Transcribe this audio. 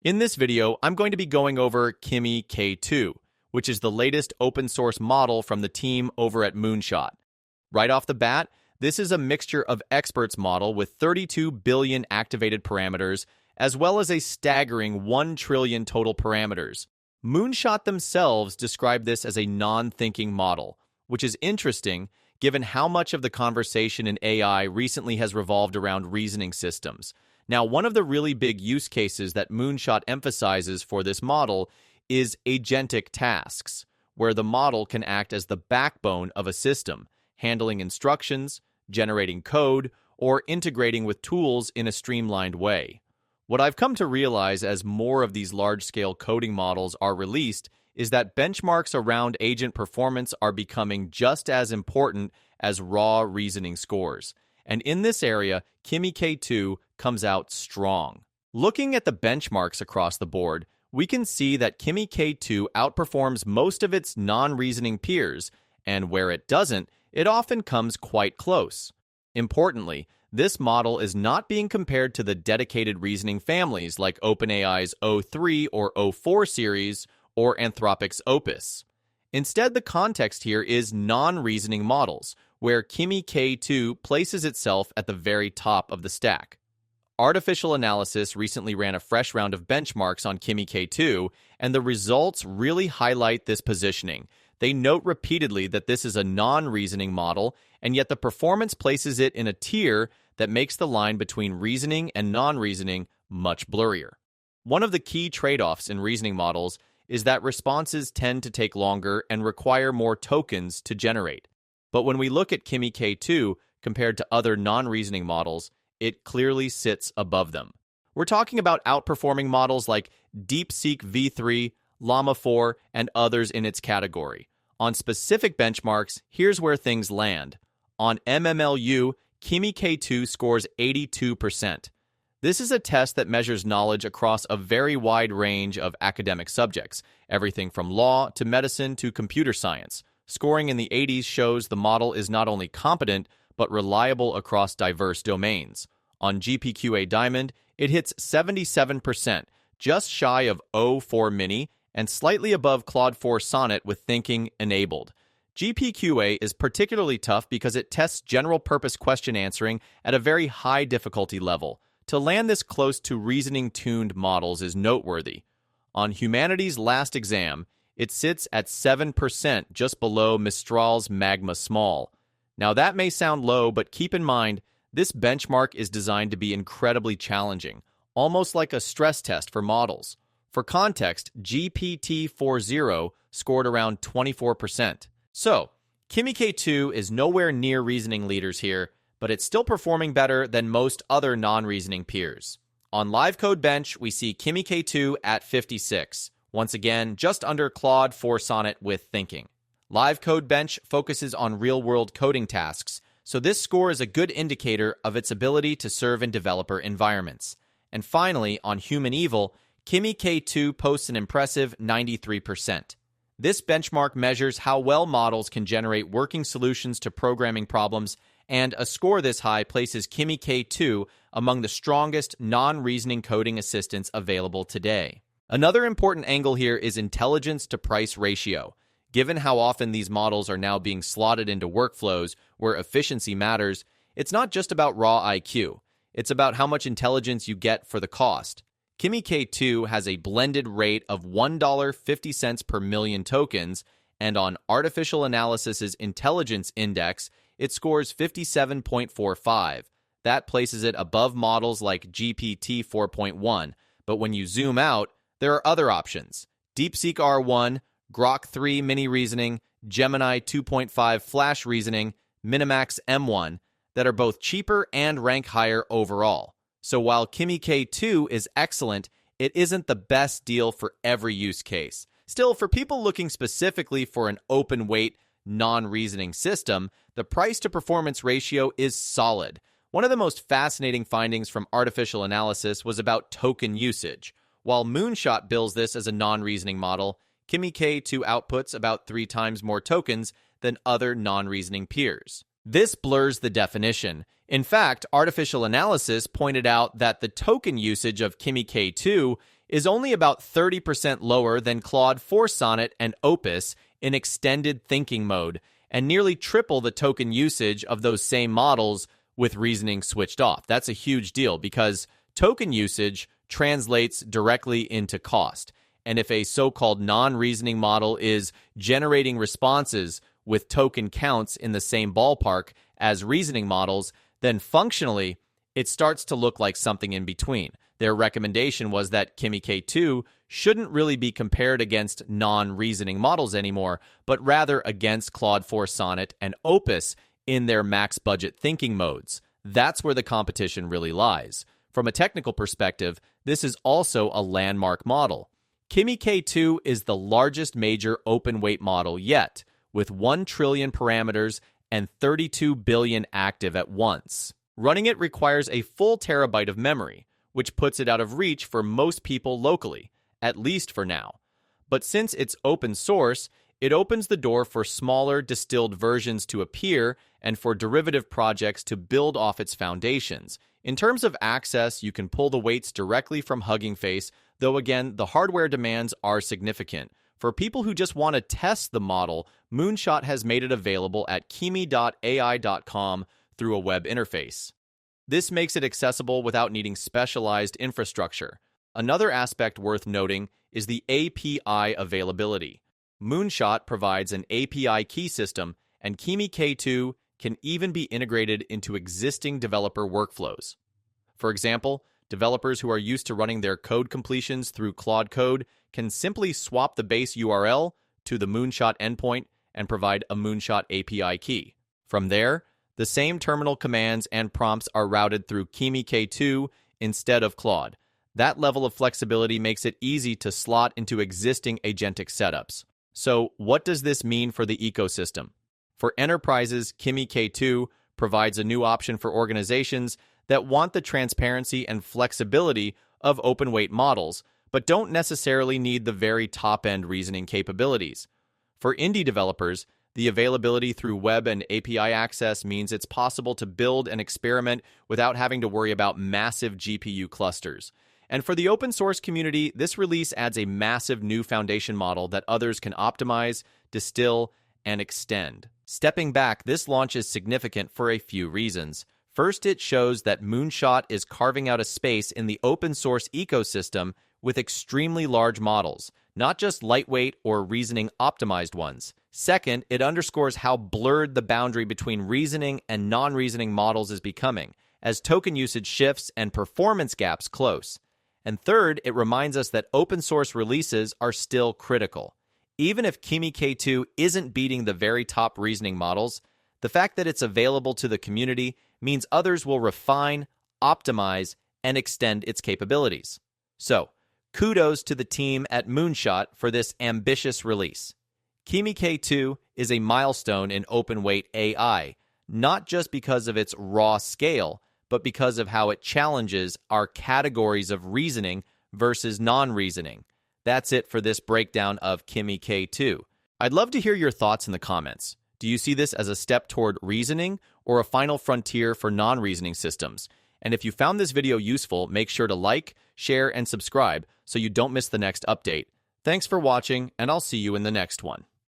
In this video, I'm going to be going over Kimi K2, which is the latest open source model from the team over at Moonshot. Right off the bat, this is a mixture of experts model with 32 billion activated parameters, as well as a staggering 1 trillion total parameters. Moonshot themselves describe this as a non-thinking model, which is interesting given how much of the conversation in AI recently has revolved around reasoning systems. Now, one of the really big use cases that Moonshot emphasizes for this model is agentic tasks, where the model can act as the backbone of a system, handling instructions, generating code, or integrating with tools in a streamlined way. What I've come to realize as more of these large-scale coding models are released is that benchmarks around agent performance are becoming just as important as raw reasoning scores. And in this area, Kimi K2 comes out strong. Looking at the benchmarks across the board, we can see that Kimi K2 outperforms most of its non-reasoning peers, and where it doesn't, it often comes quite close. Importantly, this model is not being compared to the dedicated reasoning families like OpenAI's O3 or O4 series or Anthropic's Opus. Instead, the context here is non-reasoning models, where Kimi K2 places itself at the very top of the stack. Artificial Analysis recently ran a fresh round of benchmarks on Kimi K2, and the results really highlight this positioning. They note repeatedly that this is a non-reasoning model, and yet the performance places it in a tier that makes the line between reasoning and non-reasoning much blurrier. One of the key trade-offs in reasoning models is that responses tend to take longer and require more tokens to generate. But when we look at Kimi K2 compared to other non-reasoning models, it clearly sits above them. We're talking about outperforming models like DeepSeek V3, Llama 4, and others in its category. On specific benchmarks, here's where things land. On MMLU, Kimi K2 scores 82%. This is a test that measures knowledge across a very wide range of academic subjects, everything from law to medicine to computer science. Scoring in the 80s shows the model is not only competent, but reliable across diverse domains. On GPQA Diamond, it hits 77%, just shy of O4 Mini, and slightly above Claude 4 Sonnet with thinking enabled. GPQA is particularly tough because it tests general-purpose question answering at a very high difficulty level. To land this close to reasoning-tuned models is noteworthy. On Humanity's Last Exam, it sits at 7%, just below Mistral's Magma Small. Now that may sound low, but keep in mind, this benchmark is designed to be incredibly challenging, almost like a stress test for models. For context, GPT-4o scored around 24%. So, Kimi K2 is nowhere near reasoning leaders here, but it's still performing better than most other non-reasoning peers. On LiveCodeBench, we see Kimi K2 at 56. Once again, just under Claude 4 Sonnet with thinking. LiveCodeBench focuses on real-world coding tasks, so this score is a good indicator of its ability to serve in developer environments. And finally, on Human Evil, Kimi K2 posts an impressive 93%. This benchmark measures how well models can generate working solutions to programming problems, and a score this high places Kimi K2 among the strongest non-reasoning coding assistants available today. Another important angle here is intelligence to price ratio. Given how often these models are now being slotted into workflows where efficiency matters, it's not just about raw IQ. It's about how much intelligence you get for the cost. Kimi K2 has a blended rate of $1.50 per million tokens, and on Artificial Analysis's Intelligence Index, it scores 57.45. That places it above models like GPT 4.1, but when you zoom out, there are other options. DeepSeek R1, Grok 3 Mini Reasoning, Gemini 2.5 Flash Reasoning, Minimax M1 that are both cheaper and rank higher overall. So while Kimi K2 is excellent, it isn't the best deal for every use case. Still, for people looking specifically for an open-weight, non-reasoning system, the price-to-performance ratio is solid. One of the most fascinating findings from Artificial Analysis was about token usage. While Moonshot bills this as a non-reasoning model, Kimi K2 outputs about 3 times more tokens than other non-reasoning peers. This blurs the definition. In fact, Artificial Analysis pointed out that the token usage of Kimi K2 is only about 30% lower than Claude 4 Sonnet and Opus in extended thinking mode, and nearly triple the token usage of those same models with reasoning switched off. That's a huge deal because token usage translates directly into cost. And if a so-called non-reasoning model is generating responses with token counts in the same ballpark as reasoning models, then functionally, it starts to look like something in between. Their recommendation was that Kimi K2 shouldn't really be compared against non-reasoning models anymore, but rather against Claude 4 Sonnet and Opus in their max budget thinking modes. That's where the competition really lies. From a technical perspective, this is also a landmark model. Kimi K2 is the largest major open weight model yet, with 1 trillion parameters and 32 billion active at once. Running it requires a full terabyte of memory, which puts it out of reach for most people locally, at least for now. But since it's open source, it opens the door for smaller distilled versions to appear and for derivative projects to build off its foundations. In terms of access, you can pull the weights directly from Hugging Face, though again, the hardware demands are significant. For people who just want to test the model, Moonshot has made it available at kimi.ai.com through a web interface. This makes it accessible without needing specialized infrastructure. Another aspect worth noting is the API availability. Moonshot provides an API key system, and Kimi K2 can even be integrated into existing developer workflows. For example, developers who are used to running their code completions through Claude Code can simply swap the base URL to the Moonshot endpoint and provide a Moonshot API key. From there, the same terminal commands and prompts are routed through Kimi K2 instead of Claude. That level of flexibility makes it easy to slot into existing agentic setups. So, what does this mean for the ecosystem? For enterprises, Kimi K2 provides a new option for organizations that want the transparency and flexibility of open-weight models, but don't necessarily need the very top-end reasoning capabilities. For indie developers, the availability through web and API access means it's possible to build and experiment without having to worry about massive GPU clusters. And for the open source community, this release adds a massive new foundation model that others can optimize, distill, and extend. Stepping back, this launch is significant for a few reasons. First, it shows that Moonshot is carving out a space in the open source ecosystem with extremely large models, not just lightweight or reasoning optimized ones. Second, it underscores how blurred the boundary between reasoning and non-reasoning models is becoming, as token usage shifts and performance gaps close. And third, it reminds us that open source releases are still critical. Even if Kimi K2 isn't beating the very top reasoning models, the fact that it's available to the community means others will refine, optimize, and extend its capabilities. So, kudos to the team at Moonshot for this ambitious release. Kimi K2 is a milestone in open-weight AI, not just because of its raw scale, but because of how it challenges our categories of reasoning versus non-reasoning. That's it for this breakdown of Kimi K2. I'd love to hear your thoughts in the comments. Do you see this as a step toward reasoning or a final frontier for non-reasoning systems? And if you found this video useful, make sure to like, share, and subscribe so you don't miss the next update. Thanks for watching, and I'll see you in the next one.